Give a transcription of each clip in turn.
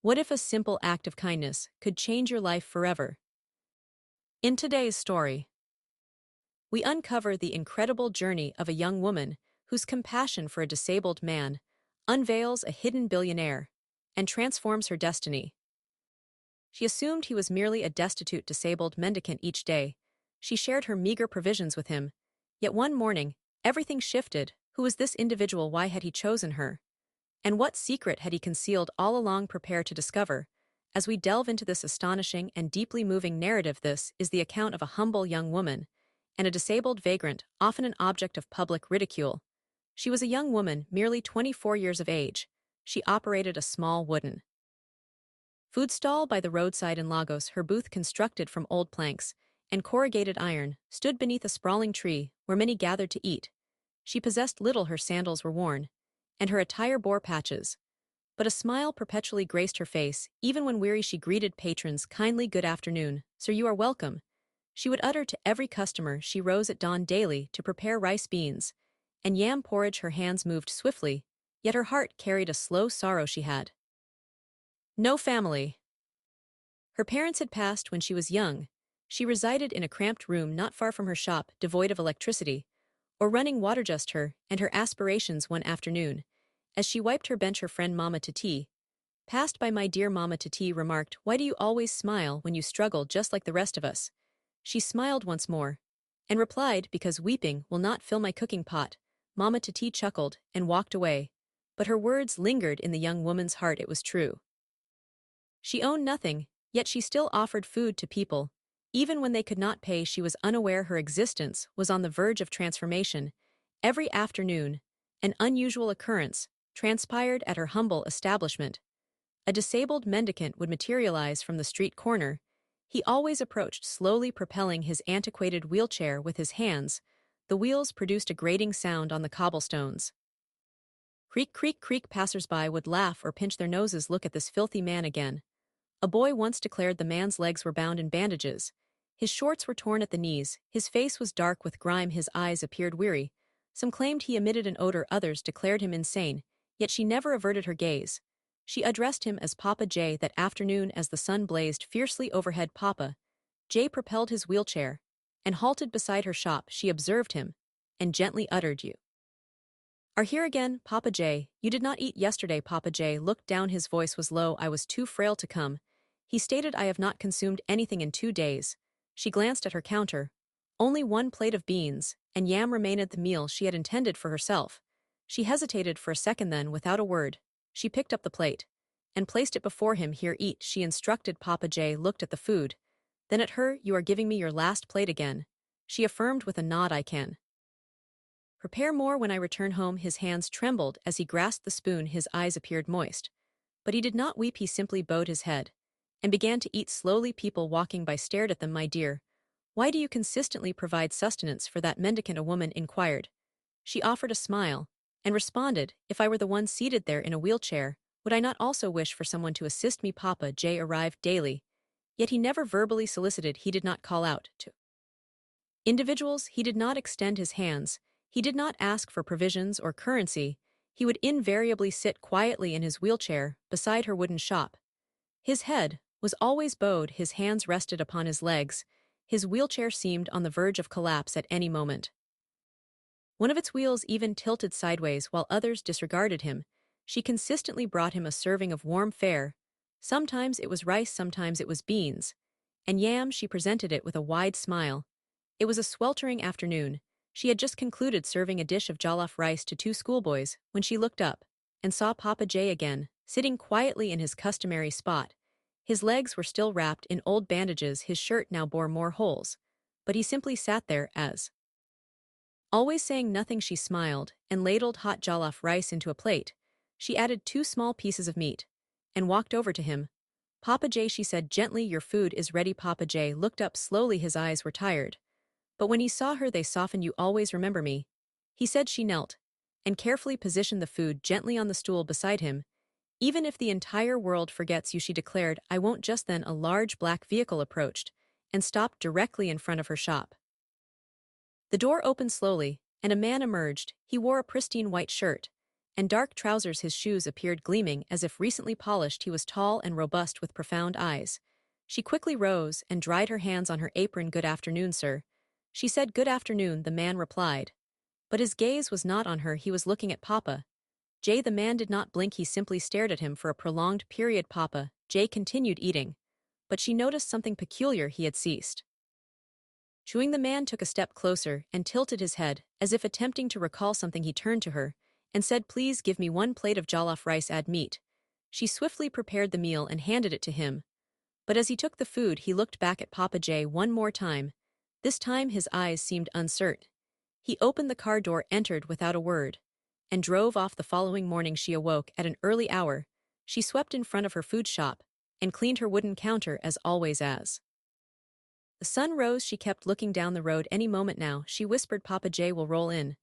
What if a simple act of kindness could change your life forever? In today's story, we uncover the incredible journey of a young woman whose compassion for a disabled man unveils a hidden billionaire and transforms her destiny. She assumed he was merely a destitute disabled mendicant each day. She shared her meager provisions with him. Yet one morning, everything shifted. Who was this individual? Why had he chosen her? And what secret had he concealed all along? Prepare to discover. As we delve into this astonishing and deeply moving narrative, this is the account of a humble young woman and a disabled vagrant, often an object of public ridicule. She was a young woman, merely 24 years of age. She operated a small wooden food stall by the roadside in Lagos. Her booth, constructed from old planks and corrugated iron, stood beneath a sprawling tree where many gathered to eat. She possessed little. Her sandals were worn, and her attire bore patches. But a smile perpetually graced her face. Even when weary, she greeted patrons kindly. "Good afternoon, sir, you are welcome," she would utter to every customer. She rose at dawn daily to prepare rice, beans, and yam porridge. Her hands moved swiftly, yet her heart carried a slow sorrow. She had no family. Her parents had passed when she was young. She resided in a cramped room not far from her shop, devoid of electricity or running water. Just her and her aspirations. One afternoon, as she wiped her bench, her friend Mama Titi passed by. "My dear," Mama Titi remarked, "why do you always smile when you struggle just like the rest of us?" She smiled once more and replied, "Because weeping will not fill my cooking pot." Mama Titi chuckled and walked away, but her words lingered in the young woman's heart. It was true. She owned nothing, yet she still offered food to people. Even when they could not pay, she was unaware her existence was on the verge of transformation. Every afternoon, an unusual occurrence transpired at her humble establishment. A disabled mendicant would materialize from the street corner. He always approached slowly, propelling his antiquated wheelchair with his hands. The wheels produced a grating sound on the cobblestones. Creak, creak, creak. Passers-by would laugh or pinch their noses. "Look at this filthy man again," a boy once declared. The man's legs were bound in bandages. His shorts were torn at the knees. His face was dark with grime. His eyes appeared weary. Some claimed he emitted an odor. Others declared him insane. Yet she never averted her gaze. She addressed him as Papa J. That afternoon, as the sun blazed fiercely overhead, Papa J. propelled his wheelchair and halted beside her shop. She observed him and gently uttered, "You are here again, Papa J. You did not eat yesterday." Papa J. looked down. His voice was low. "I was too frail to come," he stated. "I have not consumed anything in 2 days." She glanced at her counter. Only one plate of beans and yam remained, the meal she had intended for herself. She hesitated for a second, then, without a word, she picked up the plate and placed it before him. "Here, eat," she instructed. Papa J. looked at the food, then at her. "You are giving me your last plate again," she affirmed with a nod. "I can prepare more when I return home." His hands trembled as he grasped the spoon. His eyes appeared moist, but he did not weep. He simply bowed his head and began to eat slowly. People walking by stared at them. "My dear, why do you consistently provide sustenance for that mendicant?" a woman inquired. She offered a smile and responded, "If I were the one seated there in a wheelchair, would I not also wish for someone to assist me?" Papa J. arrived daily, yet he never verbally solicited. He did not call out to individuals. He did not extend his hands. He did not ask for provisions or currency. He would invariably sit quietly in his wheelchair beside her wooden shop. His head was always bowed. His hands rested upon his legs. His wheelchair seemed on the verge of collapse at any moment. One of its wheels even tilted sideways, while others disregarded him. She consistently brought him a serving of warm fare. Sometimes it was rice, sometimes it was beans and yam. She presented it with a wide smile. It was a sweltering afternoon. She had just concluded serving a dish of jollof rice to 2 schoolboys when she looked up and saw Papa J. again, sitting quietly in his customary spot. His legs were still wrapped in old bandages. His shirt now bore more holes, but he simply sat there, as always, saying nothing. She smiled and ladled hot jollof rice into a plate. She added 2 small pieces of meat and walked over to him. "Papa J," she said gently, "your food is ready." Papa J. looked up slowly. His eyes were tired, but when he saw her they softened. "You always remember me," he said. She knelt and carefully positioned the food gently on the stool beside him. "Even if the entire world forgets you," she declared, "I won't." Just then a large black vehicle approached and stopped directly in front of her shop. The door opened slowly, and a man emerged. He wore a pristine white shirt and dark trousers. His shoes appeared gleaming as if recently polished. He was tall and robust with profound eyes. She quickly rose and dried her hands on her apron. "Good afternoon, sir." She said. "Good afternoon," the man replied. But his gaze was not on her, he was looking at Papa. Jay. The man did not blink, he simply stared at him for a prolonged period. Papa, Jay continued eating. But she noticed something peculiar. He had ceased chewing. The man took a step closer and tilted his head, as if attempting to recall something. He turned to her and said, "Please give me 1 plate of jollof rice, add meat." She swiftly prepared the meal and handed it to him. But as he took the food, he looked back at Papa Jay one more time. This time his eyes seemed uncertain. He opened the car door, entered without a word, and drove off. The following morning she awoke at an early hour. She swept in front of her food shop and cleaned her wooden counter as always. As the sun rose, she kept looking down the road. "Any moment now," she whispered, "Papa Jay will roll in."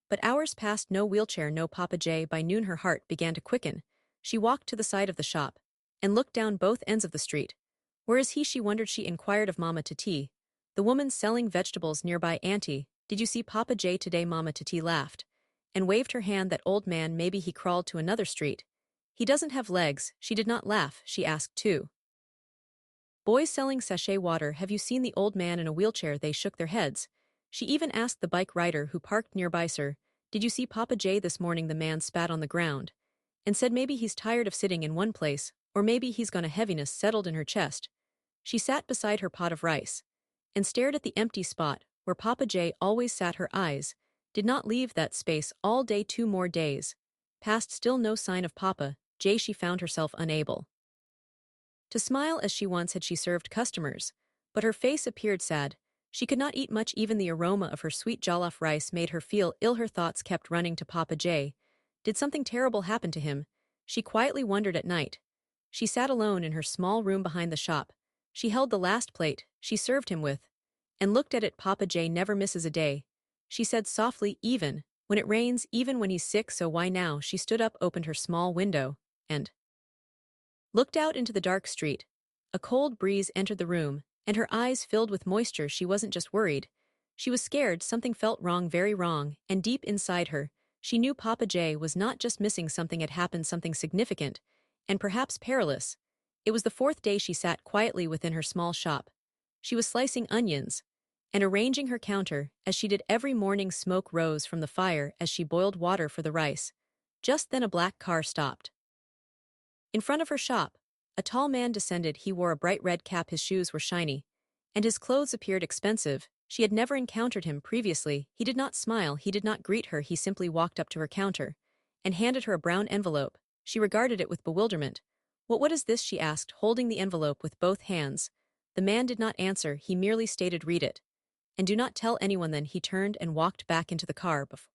But hours passed, no wheelchair, no Papa Jay. By noon her heart began to quicken. She walked to the side of the shop and looked down both ends of the street. "Where is he?" she wondered. She inquired of Mama Tati, the woman selling vegetables nearby. "Auntie, did you see Papa Jay today?" Mama Tati laughed and waved her hand. "That old man, maybe he crawled to another street." "He doesn't have legs." She did not laugh. She asked two boys selling sachet water, "Have you seen the old man in a wheelchair?" They shook their heads. She even asked the bike rider who parked nearby, "Sir, did you see Papa Jay this morning?" The man spat on the ground and said, "Maybe he's tired of sitting in one place, or maybe he's gone." A heaviness settled in her chest. She sat beside her pot of rice and stared at the empty spot where Papa Jay always sat. Her eyes did not leave that space all day. 2 more days passed, still no sign of Papa Jay. She found herself unable to smile as she once had. She served customers, but her face appeared sad. She could not eat much. Even the aroma of her sweet jollof rice made her feel ill. Her thoughts kept running to Papa Jay. Did something terrible happen to him? She quietly wondered at night. She sat alone in her small room behind the shop. She held the last plate she served him with and looked at it. "Papa Jay never misses a day," she said softly, "even when it rains, even when he's sick. So why now?" She stood up, opened her small window, and looked out into the dark street. A cold breeze entered the room, and her eyes filled with moisture. She wasn't just worried. She was scared. Something felt wrong, very wrong, and deep inside her, she knew Papa Jay was not just missing. Something had happened, something significant, and perhaps perilous. It was the 4th day she sat quietly within her small shop. She was slicing onions and arranging her counter, as she did every morning. Smoke rose from the fire as she boiled water for the rice. Just then a black car stopped in front of her shop. A tall man descended. He wore a bright red cap, his shoes were shiny, and his clothes appeared expensive. She had never encountered him previously. He did not smile, he did not greet her. He simply walked up to her counter and handed her a brown envelope. She regarded it with bewilderment. What is this?" she asked, holding the envelope with both hands. The man did not answer, he merely stated, "Read it. And do not tell anyone." Then he turned and walked back into the car. Before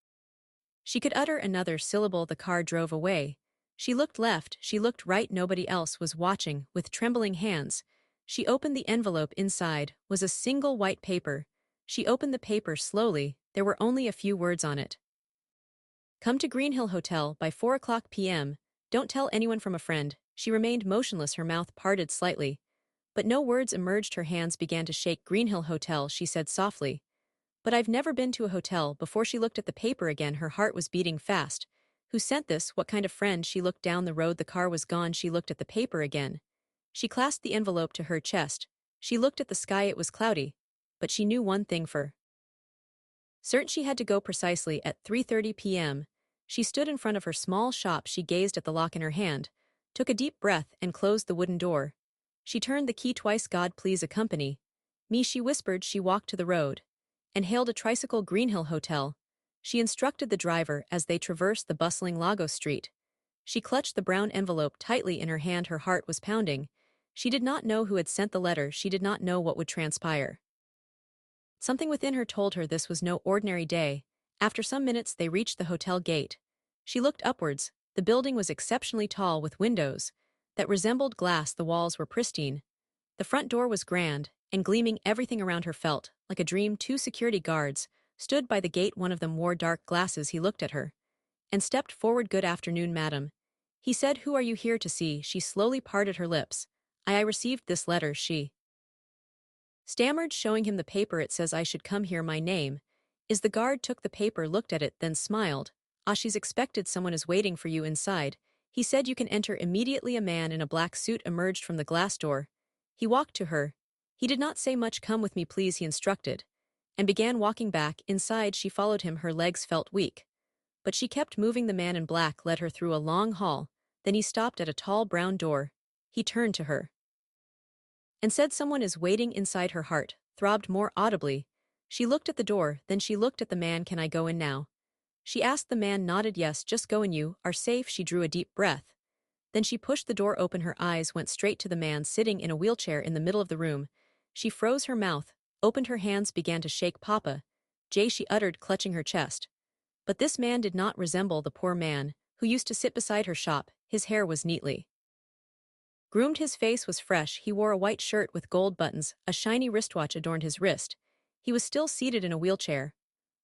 she could utter another syllable, the car drove away. She looked left, she looked right, nobody else was watching. With trembling hands, she opened the envelope. Inside was a single white paper. She opened the paper slowly. There were only a few words on it. "Come to Greenhill Hotel by 4 p.m. Don't tell anyone, from a friend." She remained motionless, her mouth parted slightly. But no words emerged. Her hands began to shake. "Greenhill Hotel," she said softly. "But I've never been to a hotel before." She looked at the paper again, her heart was beating fast. Who sent this? What kind of friend? She looked down the road, the car was gone. She looked at the paper again. She clasped the envelope to her chest. She looked at the sky, it was cloudy. But she knew one thing for certain: she had to go precisely at 3:30 p.m. She stood in front of her small shop. She gazed at the lock in her hand, took a deep breath, and closed the wooden door. She turned the key twice. "God, please accompany me," she whispered. She walked to the road and hailed a tricycle. "Greenhill Hotel," she instructed the driver as they traversed the bustling Lagos street. She clutched the brown envelope tightly in her hand, her heart was pounding. She did not know who had sent the letter, she did not know what would transpire. Something within her told her this was no ordinary day. After some minutes they reached the hotel gate. She looked upwards. The building was exceptionally tall, with windows that resembled glass. The walls were pristine. The front door was grand and gleaming. Everything around her felt like a dream. 2 security guards stood by the gate. One of them wore dark glasses. He looked at her and stepped forward. "Good afternoon, madam," he said. "Who are you here to see?" She slowly parted her lips. I received this letter," she stammered, showing him the paper. "It says I should come here. My name is." The guard took the paper, looked at it, then smiled. "Ah, she's expected, someone is waiting for you inside. He said you can enter immediately." A man in a black suit emerged from the glass door. He walked to her. He did not say much. "Come with me, please," he instructed, and began walking back. Inside, she followed him. Her legs felt weak, but she kept moving. The man in black led her through a long hall. Then he stopped at a tall brown door. He turned to her and said, "Someone is waiting inside." Her heart throbbed more audibly. She looked at the door, then she looked at the man. "Can I go in now?" she asked. The man nodded. "Yes, just go in. You are safe." She drew a deep breath. Then she pushed the door open. Her eyes went straight to the man sitting in a wheelchair in the middle of the room. She froze her mouth, opened her hands, began to shake. "Papa Jay," she uttered, clutching her chest. But this man did not resemble the poor man who used to sit beside her shop. His hair was neatly groomed, his face was fresh. He wore a white shirt with gold buttons, a shiny wristwatch adorned his wrist. He was still seated in a wheelchair,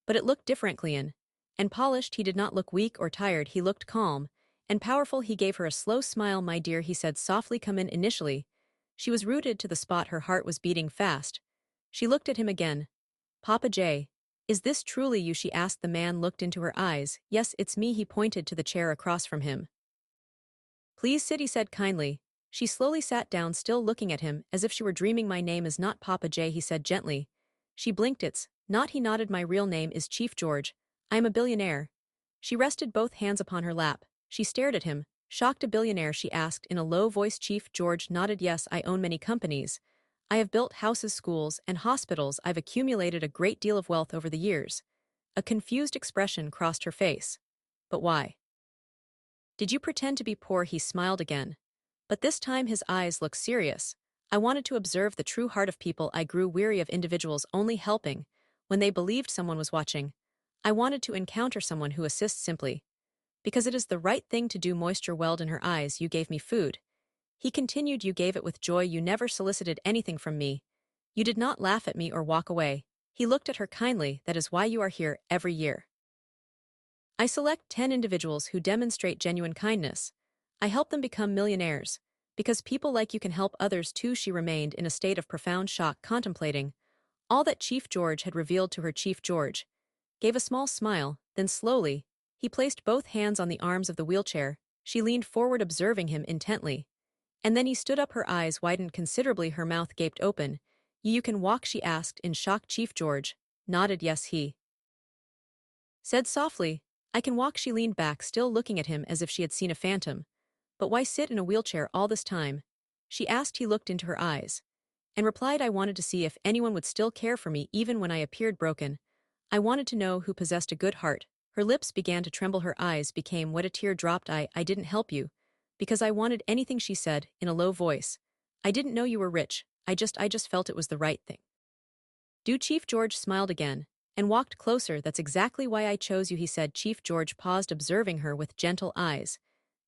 but it looked different, clean and polished. He did not look weak or tired. He looked calm and powerful. He gave her a slow smile. "My dear," he said softly, "come in." Initially, she was rooted to the spot. Her heart was beating fast. She looked at him again. "Papa Jay, is this truly you?" she asked. The man looked into her eyes. "Yes, it's me." He pointed to the chair across from him. "Please sit," he said kindly. She slowly sat down, still looking at him as if she were dreaming. "My name is not Papa Jay," he said gently. She blinked. "It's not." He nodded. "My real name is Chief George. I am a billionaire." She rested both hands upon her lap. She stared at him, shocked. "A billionaire?" she asked in a low voice. Chief George nodded. "Yes, I own many companies. I have built houses, schools, and hospitals. I've accumulated a great deal of wealth over the years." A confused expression crossed her face. "But why did you pretend to be poor?" He smiled again, but this time his eyes looked serious. "I wanted to observe the true heart of people. I grew weary of individuals only helping when they believed someone was watching. I wanted to encounter someone who assists simply because it is the right thing to do." Moisture welled in her eyes. "You gave me food," he continued. "You gave it with joy. You never solicited anything from me. You did not laugh at me or walk away." He looked at her kindly. "That is why you are here every year. I select 10 individuals who demonstrate genuine kindness. I help them become millionaires. Because people like you can help others too." She remained in a state of profound shock, contemplating all that Chief George had revealed to her. Chief George gave a small smile, then slowly, he placed both hands on the arms of the wheelchair. She leaned forward, observing him intently. And then he stood up. Her eyes widened considerably, her mouth gaped open. "You can walk?" she asked in shock. Chief George nodded. "Yes," he said softly. "I can walk." She leaned back, still looking at him as if she had seen a phantom. "But why sit in a wheelchair all this time?" she asked. He looked into her eyes and replied, "I wanted to see if anyone would still care for me even when I appeared broken. I wanted to know who possessed a good heart." Her lips began to tremble, her eyes became wet, a tear dropped. I didn't help you because I wanted anything," she said in a low voice. "I didn't know you were rich. I just felt it was the right thing." Do. Chief George smiled again and walked closer. "That's exactly why I chose you," he said. Chief George paused, observing her with gentle eyes.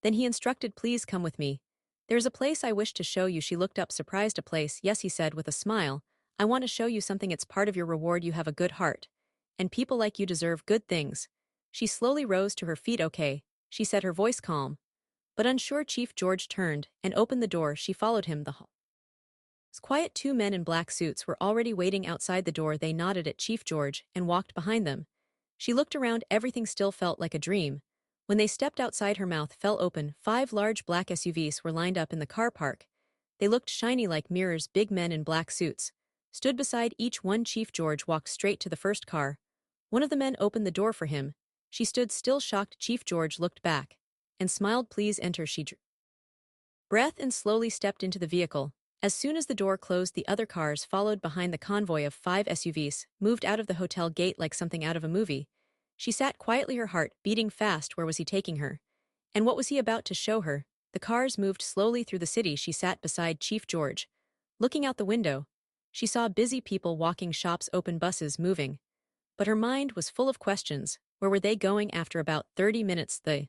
Then he instructed, "Please come with me. There's a place I wish to show you." She looked up, surprised. "A place?" "Yes," he said with a smile. "I want to show you something. It's part of your reward. You have a good heart, and people like you deserve good things." She slowly rose to her feet. "Okay," she said, her voice calm but unsure. Chief George turned and opened the door. She followed him. The hall was quiet. 2 men in black suits were already waiting outside the door. They nodded at Chief George and walked behind them. She looked around. Everything still felt like a dream. When they stepped outside, her mouth fell open. 5 large black SUVs were lined up in the car park. They looked shiny like mirrors. Big men in black suits stood beside each one. Chief George walked straight to the first car. One of the men opened the door for him. She stood still, shocked. Chief George looked back and smiled. "Please enter." She drew breath and slowly stepped into the vehicle. As soon as the door closed, the other cars followed behind. The convoy of 5 SUVs moved out of the hotel gate like something out of a movie. She sat quietly, her heart beating fast. Where was he taking her? And what was he about to show her? The cars moved slowly through the city. She sat beside Chief George, looking out the window. She saw busy people walking, shops open, buses moving. But her mind was full of questions. Where were they going? After about 30 minutes, the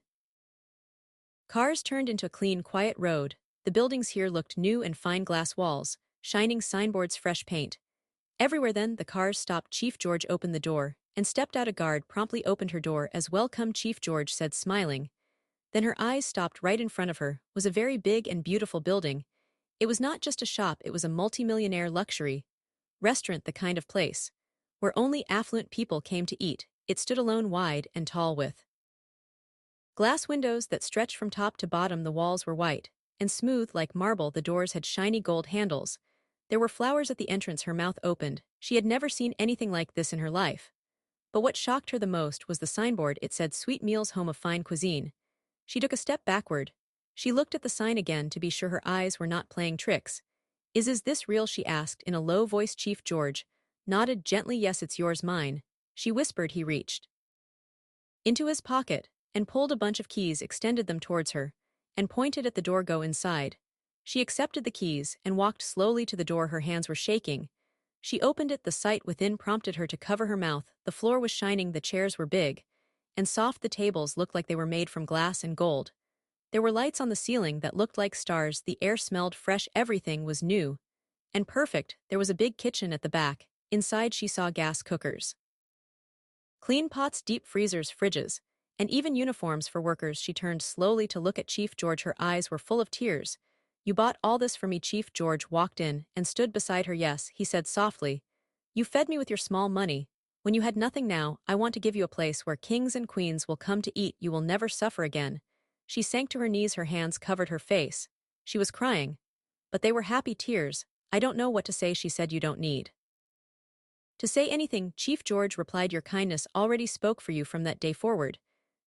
cars turned into a clean, quiet road. The buildings here looked new and fine, glass walls, shining signboards, fresh paint. Everywhere. Then the cars stopped. Chief George opened the door and stepped out. A guard promptly opened her door as "Welcome," Chief George said, smiling. Then her eyes stopped. Right in front of her was a very big and beautiful building. It was not just a shop, it was a multimillionaire luxury restaurant, the kind of place where only affluent people came to eat. It stood alone, wide and tall, with Glass windows that stretched from top to bottom, the walls were white, and smooth like marble, the doors had shiny gold handles. There were flowers at the entrance. Her mouth opened. She had never seen anything like this in her life. But what shocked her the most was the signboard. It said Sweet Meals, Home of Fine Cuisine. She took a step backward. She looked at the sign again to be sure her eyes were not playing tricks. Is this real?" she asked in a low voice. Chief George nodded gently. "Yes, it's yours, mine," she whispered. He reached into his pocket and pulled a bunch of keys, extended them towards her, and pointed at the door. "Go inside." She accepted the keys and walked slowly to the door. Her hands were shaking. She opened it. The sight within prompted her to cover her mouth. The floor was shining, the chairs were big and soft, the tables looked like they were made from glass and gold. There were lights on the ceiling that looked like stars. The air smelled fresh. Everything was new and perfect. There was a big kitchen at the back. Inside she saw gas cookers, clean pots, deep freezers, fridges, and even uniforms for workers. She turned slowly to look at Chief George. Her eyes were full of tears. "You bought all this for me?" Chief George walked in and stood beside her. "Yes," he said softly. "You fed me with your small money when you had nothing. Now, I want to give you a place where kings and queens will come to eat. You will never suffer again." She sank to her knees. Her hands covered her face. She was crying, but they were happy tears. "I don't know what to say," she said. "You don't need to say anything," Chief George replied. "Your kindness already spoke for you." From that day forward,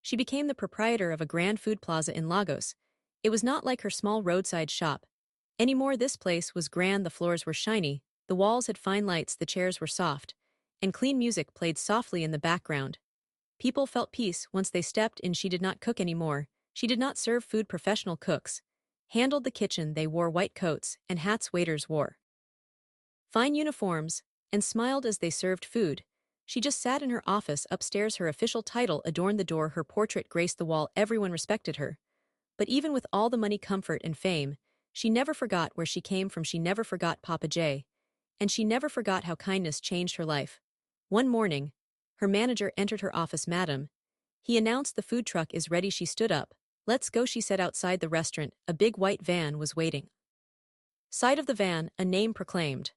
she became the proprietor of a grand food plaza in Lagos. It was not like her small roadside shop anymore. This place was grand. The floors were shiny, the walls had fine lights, the chairs were soft, and clean music played softly in the background. People felt peace once they stepped in. She did not cook anymore. She did not serve food. Professional cooks handled the kitchen. They wore white coats and hats. Waiters wore fine uniforms and smiled as they served food. She just sat in her office upstairs. Her official title adorned the door. Her portrait graced the wall. Everyone respected her. But even with all the money, comfort, and fame, she never forgot where she came from. She never forgot Papa J. And she never forgot how kindness changed her life. One morning, her manager entered her office. "Madam," he announced, "the food truck is ready." She stood up. "Let's go," she said. Outside the restaurant, a big white van was waiting. Side of the van, a name proclaimed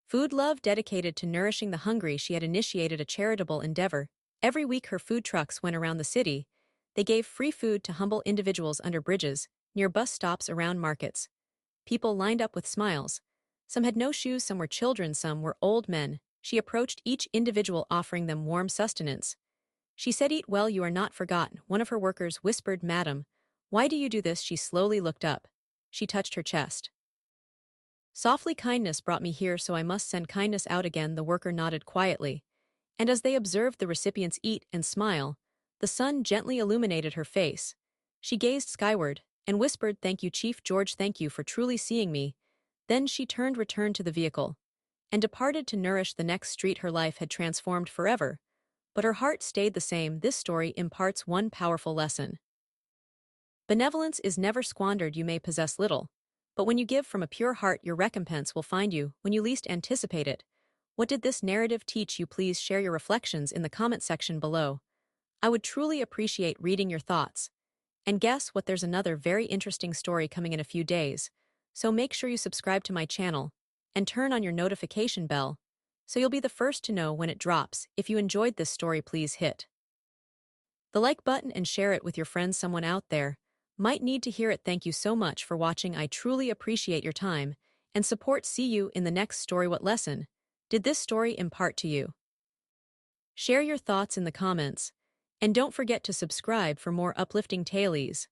Food Love, dedicated to nourishing the hungry. She had initiated a charitable endeavor. Every week her food trucks went around the city. They gave free food to humble individuals under bridges, near bus stops, around markets. People lined up with smiles. Some had no shoes, some were children, some were old men. She approached each individual, offering them warm sustenance. She said, "Eat well, you are not forgotten." One of her workers whispered, "Madam, why do you do this?" She slowly looked up. She touched her chest. Softly, "Kindness brought me here, so I must send kindness out again." The worker nodded quietly. And as they observed the recipients eat and smile, the sun gently illuminated her face. She gazed skyward and whispered, "Thank you, Chief George, thank you for truly seeing me." Then she returned to the vehicle, and departed to nourish the next street. Her life had transformed forever, but her heart stayed the same. This story imparts one powerful lesson. Benevolence is never squandered. You may possess little, but when you give from a pure heart, your recompense will find you when you least anticipate it. What did this narrative teach you? Please share your reflections in the comment section below. I would truly appreciate reading your thoughts. And guess what? There's another very interesting story coming in a few days, so make sure you subscribe to my channel and turn on your notification bell so you'll be the first to know when it drops. If you enjoyed this story, please hit the like button and share it with your friends. Someone out there might need to hear it. Thank you so much for watching. I truly appreciate your time and support. See you in the next story. What lesson did this story impart to you? Share your thoughts in the comments, and don't forget to subscribe for more uplifting tales.